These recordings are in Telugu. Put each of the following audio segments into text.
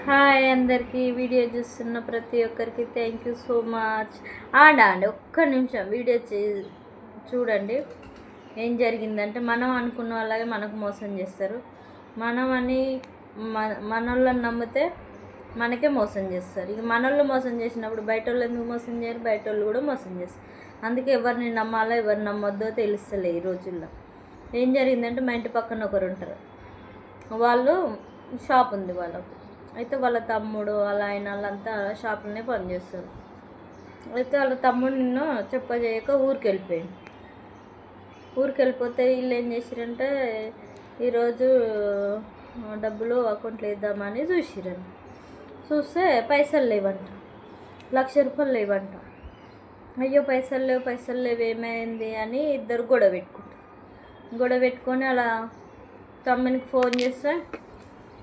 హాయ్ అందరికీ వీడియో చూస్తున్న ప్రతి ఒక్కరికి థ్యాంక్ యూ సో మచ్. అండి ఒక్క నిమిషం వీడియో చూడండి. ఏం జరిగిందంటే మనం అనుకున్న వాళ్ళగే మనకు మోసం చేస్తారు. మనం అని మనోళ్ళని నమ్మితే మనకే మోసం చేస్తారు. ఇక మనోళ్ళు మోసం చేసినప్పుడు బయట వాళ్ళు ఎందుకు మోసం చేయరు? బయట వాళ్ళు కూడా మోసం చేస్తారు. అందుకే ఎవరిని నమ్మాలో ఎవరిని నమ్మొద్దో తెలుస్తలే ఈ రోజుల్లో. ఏం జరిగిందంటే మా ఇంటి పక్కన ఒకరు ఉంటారు. వాళ్ళు షాప్ ఉంది వాళ్ళకు. అయితే వాళ్ళ తమ్ముడు వాళ్ళ ఆయన వాళ్ళంతా షాపులోనే పనిచేస్తారు. అయితే వాళ్ళ తమ్ముడు నిన్ను చెప్పజేయక ఊరికి వెళ్ళిపోతే వీళ్ళు ఏం చేసిరంటే ఈరోజు డబ్బులు అకౌంట్లో వేద్దామని చూస్తే పైసలు లేవంట. 1,00,000 రూపాయలు లేవంట. అయ్యో పైసలు లేవు ఏమైంది అని ఇద్దరు గొడవ పెట్టుకొని అలా తమ్మునికి ఫోన్ చేస్తే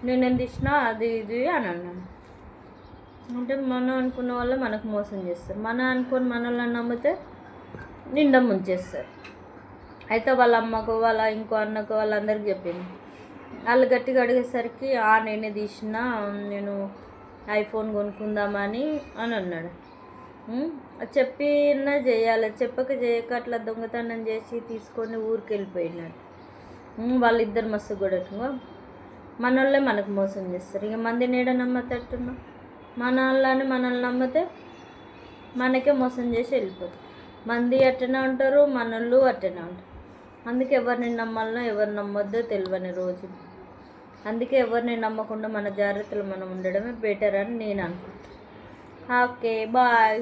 నేనేం తీసినా అది ఇది అని అన్నాను. అంటే మనం అనుకున్న వాళ్ళు మనకు మోసం చేస్తారు. అనుకొని మనల్ని నమ్మితే నిండా ముంచేస్తారు. అయితే వాళ్ళ అమ్మకు వాళ్ళ ఇంకో అన్నకు వాళ్ళందరికీ చెప్పింది. వాళ్ళు గట్టిగా అడిగేసరికి నేనే తీసిన, నేను ఐఫోన్ కొనుక్కుందామని అని అన్నాడు. చెప్పినా చేయాలి, చేయక అట్లా దొంగతనం చేసి తీసుకొని ఊరికి వెళ్ళిపోయినాడు. వాళ్ళిద్దరు మస్తు గొడవ. మన వాళ్ళే మనకు మోసం చేస్తారు. ఇక మంది నీడ నమ్మతట్టున్నాం. మన వాళ్ళని మనల్ని నమ్మితే మనకే మోసం చేసి వెళ్ళిపోతారు. మంది అట్టనే ఉంటారు, మనోళ్ళు అట్టనే ఉంటారు. అందుకే ఎవరిని నమ్మాలనో ఎవరిని నమ్మొద్దో తెలియని రోజు. అందుకే ఎవరిని నమ్మకుండా మన జాగ్రత్తలు మనం ఉండడమే బెటర్ అని నేను అనుకుంటాను. Okay bye.